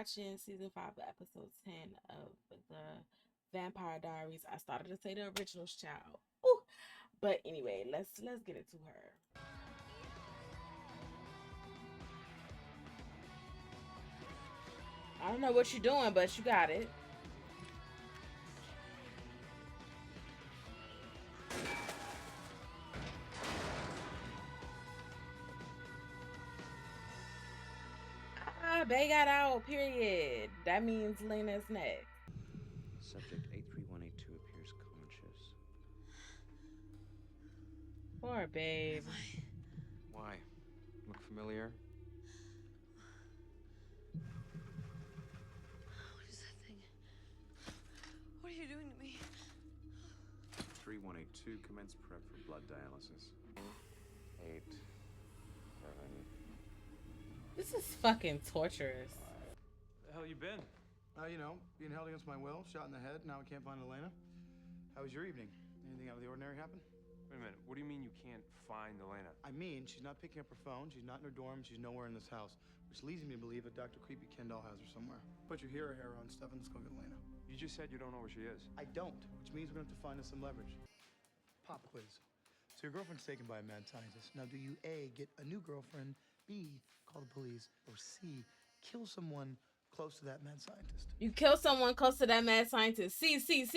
watching season 5, episode 10 of the Vampire Diaries. I started to say the originals, child. Ooh. But anyway, let's get into her. I don't know what you're doing, but you got it. They got out, period. That means Lena's next. Subject 83182 appears conscious. Poor babe. Why? Look familiar? What is that thing? What are you doing to me? 3182, commence prep for blood dialysis. 8, 7. This is fucking torturous. The hell you been? You know, being held against my will, shot in the head. Now I can't find Elena. How was your evening? Anything out of the ordinary happen? Wait a minute. What do you mean you can't find Elena? I mean, she's not picking up her phone. She's not in her dorm. She's nowhere in this house, which leads me to believe that Dr. Creepy Kendall has her somewhere. Put your hero hair on, Stefan. Let's go get Elena. You just said you don't know where she is. I don't, which means we're gonna have to find us some leverage. Pop quiz. So your girlfriend's taken by a mad scientist. Now, do you A, get a new girlfriend, B, call the police, or C, kill someone close to that mad scientist? You kill someone close to that mad scientist. C. C is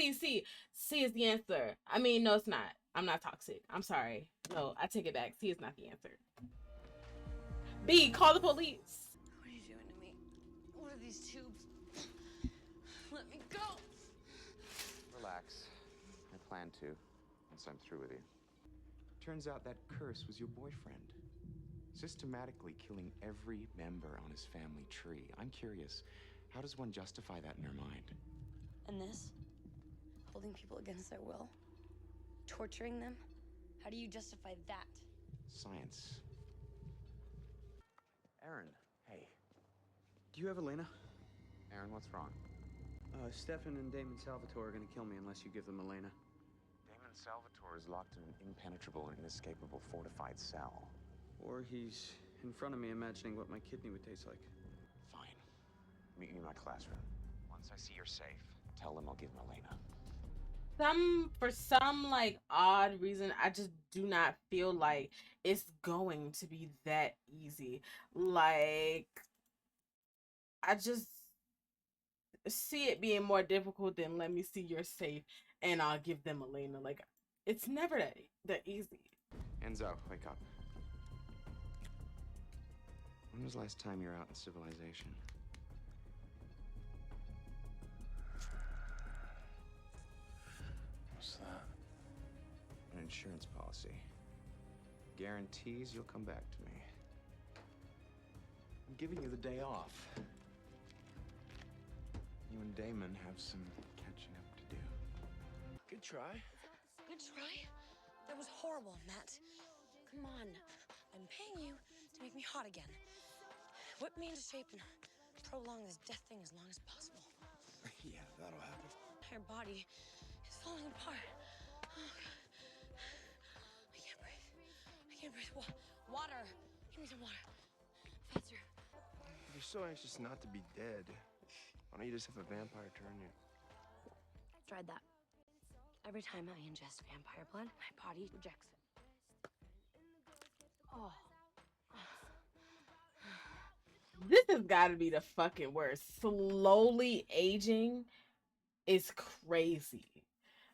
the answer. I mean, no, it's not. I'm not toxic. I'm sorry. No, I take it back. C is not the answer. B, call the police. What are you doing to me? What are these tubes? Let me go! Relax. I plan to, once I'm through with you. Turns out that curse was your boyfriend. Systematically killing every member on his family tree. I'm curious, how does one justify that in her mind? And this? Holding people against their will? Torturing them? How do you justify that? Science. Aaron, hey. Do you have Elena? Aaron, what's wrong? Stefan and Damon Salvatore are gonna kill me unless you give them Elena. Damon Salvatore is locked in an impenetrable and inescapable fortified cell. Or he's in front of me imagining what my kidney would taste like. Fine. Meet you in my classroom. Once I see you're safe, tell them I'll give him Elena. For some like odd reason, I just do not feel like it's going to be that easy. Like, I just see it being more difficult than let me see you're safe and I'll give them Elena. Like, it's never that easy. Enzo, wake up. When was the last time you were out in civilization? What's that? An insurance policy. Guarantees you'll come back to me. I'm giving you the day off. You and Damon have some catching up to do. Good try. Good try? That was horrible, Matt. Come on. I'm paying you to make me hot again. Whip me into shape and prolong this death thing as long as possible. Yeah, that'll happen. My entire body is falling apart. Oh, God. I can't breathe. I can't breathe. Water. Give me some water. Faster. If you're so anxious not to be dead, why don't you just have a vampire turn you? Tried that. Every time I ingest vampire blood, my body rejects it. Oh. This has got to be the fucking worst. Slowly aging is crazy.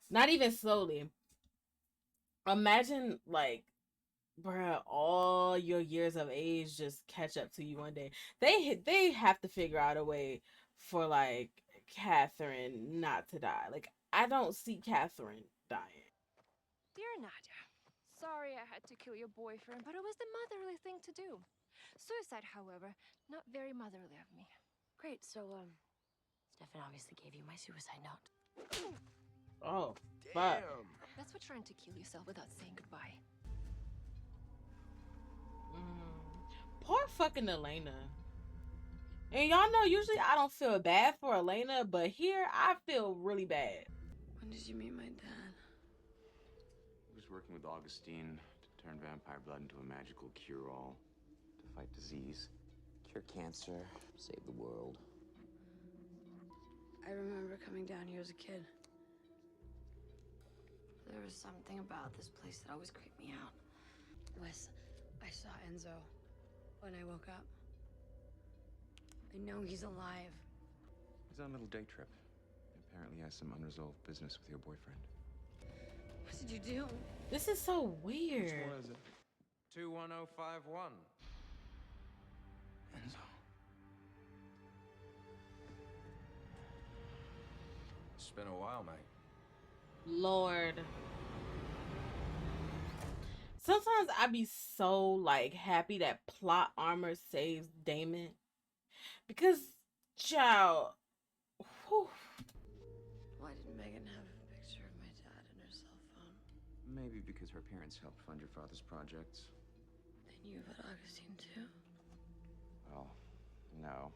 Not even slowly. Imagine, like, bruh, all your years of age just catch up to you one day. They have to figure out a way for, like, Katherine not to die. Like, I don't see Katherine dying. Dear Nadia, sorry I had to kill your boyfriend, but it was the motherly thing to do. Suicide, however, not very motherly of me. Great, so, Stefan obviously gave you my suicide note. Oh, fuck. Damn. That's what trying to kill yourself without saying goodbye. Poor fucking Elena. And y'all know, usually I don't feel bad for Elena, but here I feel really bad. When did you meet my dad? He was working with Augustine to turn vampire blood into a magical cure-all. To fight disease, cure cancer, save the world. I remember coming down here as a kid. There was something about this place that always creeped me out. Wes, I saw Enzo when I woke up. I know he's alive. He's on a little day trip. Apparently has some unresolved business with your boyfriend. What did you do? This is so weird. Which one is it? 21051. Enzo. It's been a while, mate. Lord. Sometimes I be so like happy that plot armor saves Damon. Because, child, whew. Why didn't Megan have a picture of my dad in her cell phone? Maybe because her parents helped fund your father's projects. They knew about Augustine too? Well, no.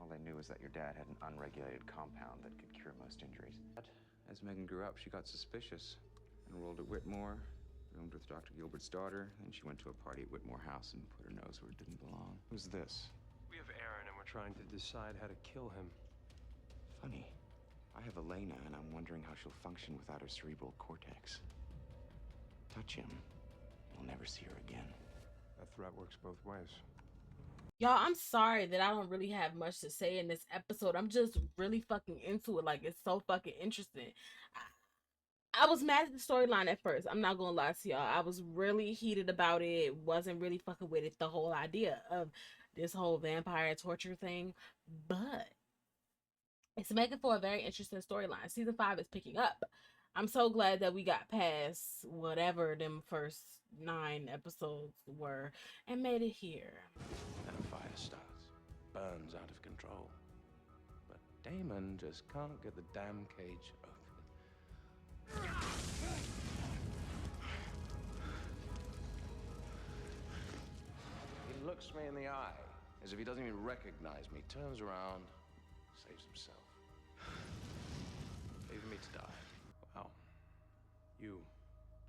All they knew was that your dad had an unregulated compound that could cure most injuries. But as Megan grew up, she got suspicious. Enrolled at Whitmore, roomed with Dr. Gilbert's daughter, and she went to a party at Whitmore House and put her nose where it didn't belong. Who's this? We have Aaron, and we're trying to decide how to kill him. Funny. I have Elena, and I'm wondering how she'll function without her cerebral cortex. Touch him, you'll never see her again. That threat works both ways. Y'all, I'm sorry that I don't really have much to say in this episode. I'm just really fucking into it. Like, it's so fucking interesting. I was mad at the storyline at first. I'm not gonna lie to y'all. I was really heated about it. Wasn't really fucking with it. The whole idea of this whole vampire torture thing. But it's making for a very interesting storyline. Season 5 is picking up. I'm so glad that we got past whatever them first 9 episodes were and made it here. Then a fire starts. Burns out of control. But Damon just can't get the damn cage open. He looks me in the eye, as if he doesn't even recognize me, turns around, saves himself. Leaving me to die. Wow. You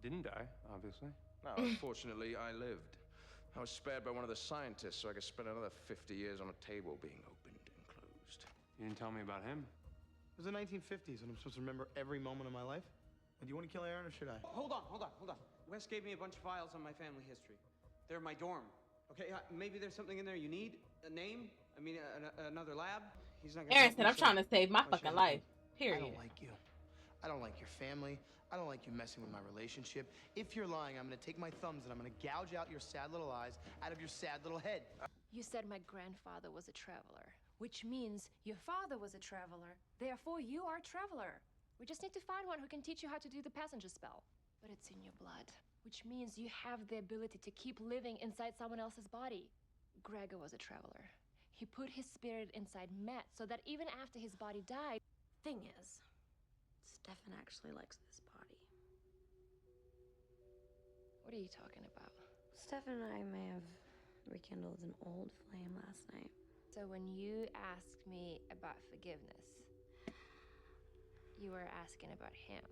didn't die, obviously. No, unfortunately, I lived. I was spared by one of the scientists, so I could spend another 50 years on a table being opened and closed. You didn't tell me about him. It was the 1950s, and I'm supposed to remember every moment of my life. Do you want to kill Aaron, or should I? Hold on. Wes gave me a bunch of files on my family history. They're in my dorm. Okay, maybe there's something in there you need. A name? I mean, another lab? He's not gonna Aaron help said, me, I'm so trying to save my why should fucking I help life. you? Period. I don't like you. I don't like your family. I don't like you messing with my relationship. If you're lying, I'm gonna take my thumbs and I'm gonna gouge out your sad little eyes out of your sad little head. You said my grandfather was a traveler, which means your father was a traveler. Therefore, you are a traveler. We just need to find one who can teach you how to do the passenger spell. But it's in your blood, which means you have the ability to keep living inside someone else's body. Gregor was a traveler. He put his spirit inside Matt so that even after his body died. Thing is, Stefan actually likes this body. What are you talking about? Stefan and I may have rekindled an old flame last night. So when you asked me about forgiveness, you were asking about him,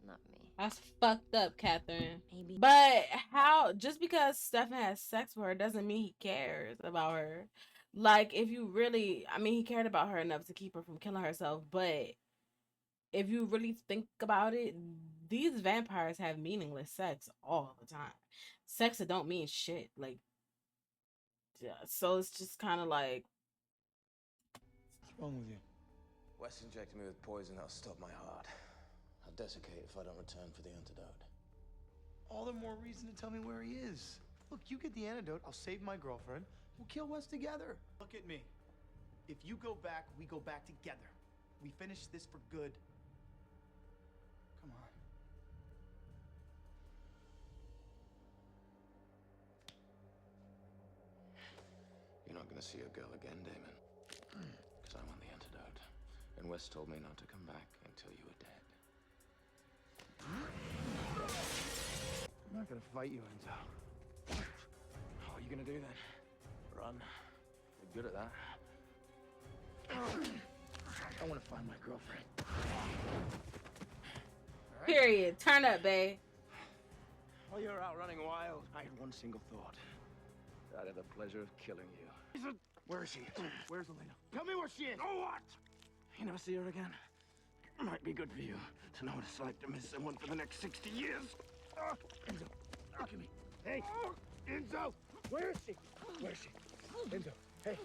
not me. That's fucked up, Katherine. Maybe. But how, just because Stefan has sex with her doesn't mean he cares about her. Like, if you really, I mean, he cared about her enough to keep her from killing herself, but if you really think about it, these vampires have meaningless sex all the time. Sex that don't mean shit. Like, yeah, so it's just kind of like, What's wrong with you? Wes injected me with poison that'll stop my heart. I'll desiccate if I don't return for the antidote. All the more reason to tell me where he is. Look, you get the antidote, I'll save my girlfriend, we'll kill Wes together. Look at me. If you go back, we go back together. We finish this for good. Come on. You're not gonna see your girl again, Damon. Because I'm on the antidote. And Wes told me not to come back until you were dead. I'm not gonna fight you, Enzo. What are you gonna do then? Run? You're good at that. I wanna find my girlfriend. period. Turn up, babe. While you're out running wild, I had one single thought. I'd have the pleasure of killing you. Where is she? Where's Elena? Tell me where she is. Oh, what? You never see her again? Might be good for you to know what it's like to miss someone for the next 60 years. Enzo, look at me. Hey, Enzo, where is she? Where is she? Enzo, hey.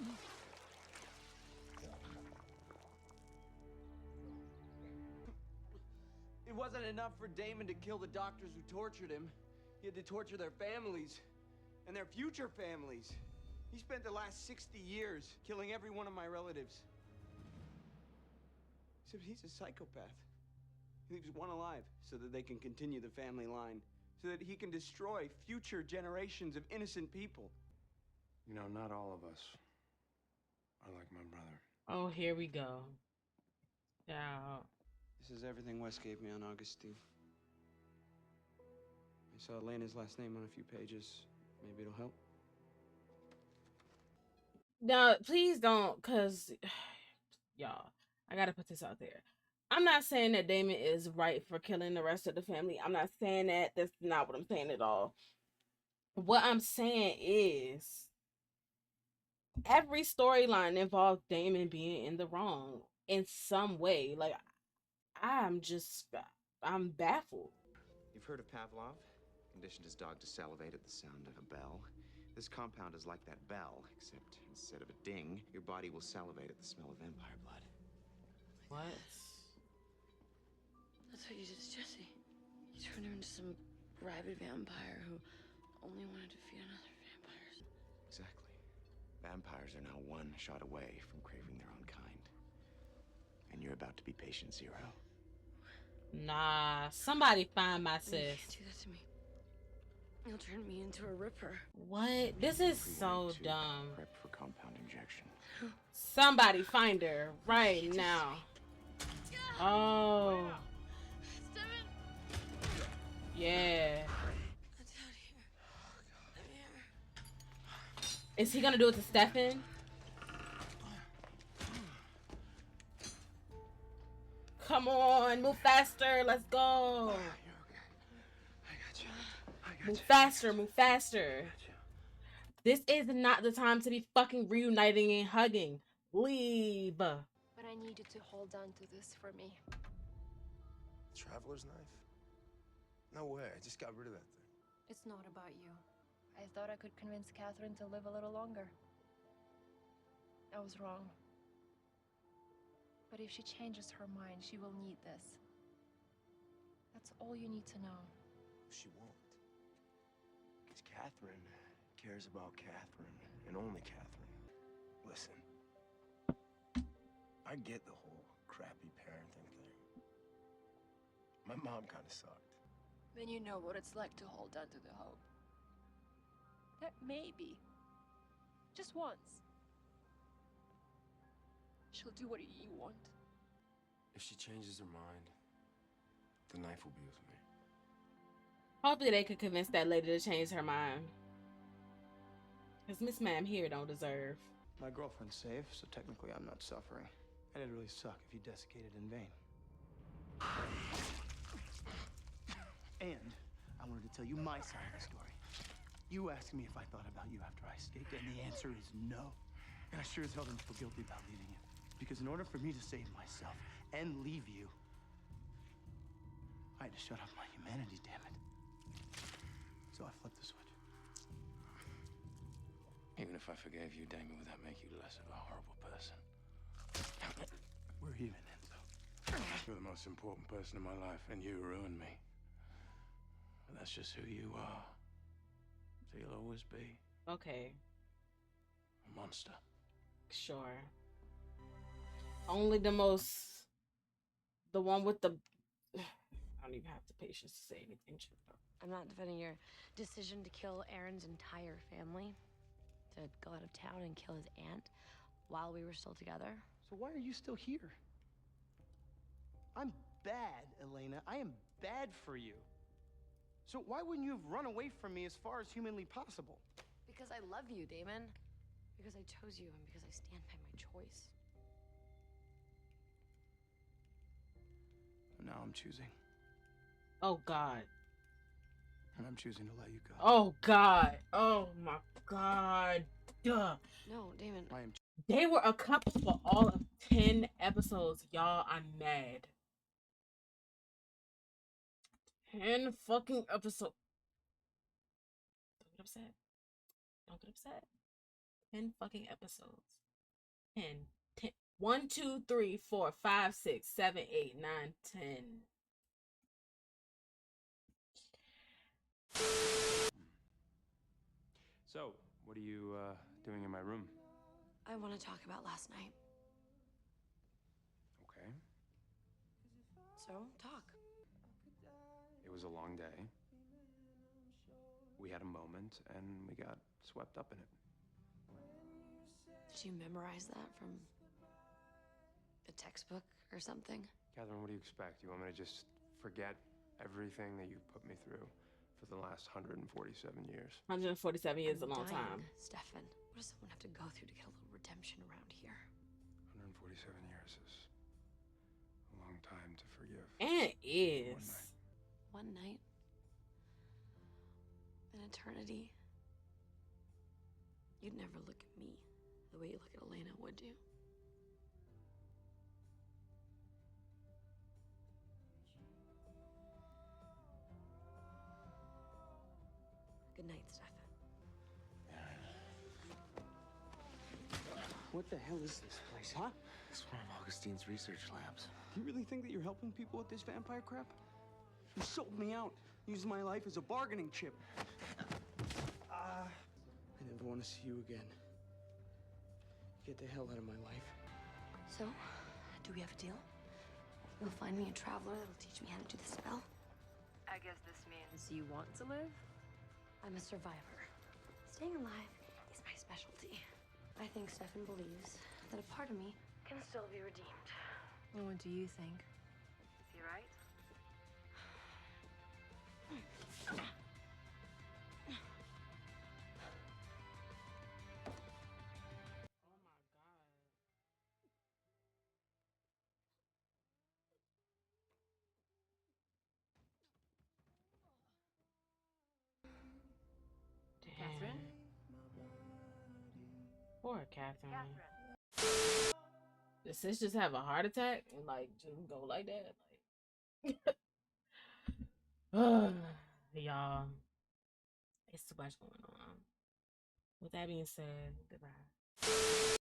It wasn't enough for Damon to kill the doctors who tortured him. He had to torture their families and their future families. He spent the last 60 years killing every one of my relatives. Except he's a psychopath. He leaves one alive so that they can continue the family line, so that he can destroy future generations of innocent people. You know, not all of us are like my brother. Oh, here we go. Yeah. This is everything Wes gave me on Augustine. I saw Elena's last name on a few pages. Maybe it'll help. Now, please don't, because, y'all, I gotta put this out there. I'm not saying that Damon is right for killing the rest of the family. I'm not saying that. That's not what I'm saying at all. What I'm saying is every storyline involved Damon being in the wrong in some way. Like, I'm baffled. You've heard of Pavlov? Conditioned his dog to salivate at the sound of a bell. This compound is like that bell, except instead of a ding, your body will salivate at the smell of vampire blood. What? That's what you did to Jesse. You turned him into some rabid vampire who only wanted to feed on other vampires. Exactly. Vampires are now one shot away from craving their own kind. And you're about to be patient zero. Nah, somebody find my You sis. can't do that to me. You'll turn me into a ripper. What? This is so 312, dumb. Prep for compound injection. Somebody find her right now. Oh. Stephen! Yeah. It's out here. I'm here. Is he gonna do it to Stefan? Come on, move faster. Let's go. You're okay. I got you. Move faster, move faster. This is not the time to be fucking reuniting and hugging. Leave. But I need you to hold on to this for me. Traveler's knife? No way. I just got rid of that thing. It's not about you. I thought I could convince Katherine to live a little longer. I was wrong. But if she changes her mind, she will need this. That's all you need to know. She won't. Because Katherine cares about Katherine, and only Katherine. Listen. I get the whole crappy parenting thing. My mom kind of sucked. Then you know what it's like to hold on to the hope. That maybe, just once, she'll do what you want. If she changes her mind, the knife will be with me. Hopefully they could convince that lady to change her mind. Because Miss Ma'am here don't deserve. My girlfriend's safe, so technically I'm not suffering. And it'd really suck if you desiccated in vain. And I wanted to tell you my side of the story. You asked me if I thought about you after I escaped, and the answer is no. And I sure as hell didn't feel guilty about leaving you. Because in order for me to save myself and leave you, I had to shut off my humanity, damn it. So I flipped the switch. Even if I forgave you, Damon, would that make you less of a horrible person? We're even, Enzo. You're the most important person in my life, and you ruined me. But that's just who you are. So you'll always be Okay, a monster. sure. Only the one with the... I don't even have the patience to say anything. I'm not defending your decision to kill Aaron's entire family, to go out of town and kill his aunt while we were still together. So why are you still here? I'm bad, Elena. I am bad for you. So why wouldn't you have run away from me as far as humanly possible? Because I love you, Damon. Because I chose you and because I stand by my choice. Now I'm choosing. Oh, God. And I'm choosing to let you go. Oh, God. Oh, my God. Duh. No, Damon. I am They were a couple for all of 10 episodes. Y'all, I'm mad. 10 fucking episodes. Don't get upset. Don't get upset. 10 fucking episodes. 10. 10. 1, 2, 3, 4, 5, 6, 7, 8, 9, 10. So, what are you doing in my room? I want to talk about last night. Okay. So, talk. It was a long day. We had a moment, and we got swept up in it. Did you memorize that from the textbook or something? Katherine, what do you expect? You want me to just forget everything that you put me through for the last 147 years? 147 years is a I'm long dying, time. Stefan. What does someone have to go through to get a little redemption around here? 147 years is a long time to forgive. And it is. One night. An eternity. You'd never look at me the way you look at Elena, would you? Good night, Stefan. What the hell is this place, huh? It's one of Augustine's research labs. You really think that you're helping people with this vampire crap? You sold me out, using my life as a bargaining chip. I never want to see you again. Get the hell out of my life. So, do we have a deal? You'll find me a traveler that'll teach me how to do the spell? I guess this means you want to live? I'm a survivor. Staying alive is my specialty. I think Stefan believes that a part of me can still be redeemed. Well, what do you think? Is he right? Oh my god. Damn. Katherine? Poor Catherine. Did sis just have a heart attack and like just go like that? Like y'all. It's too much going on. With that being said, goodbye.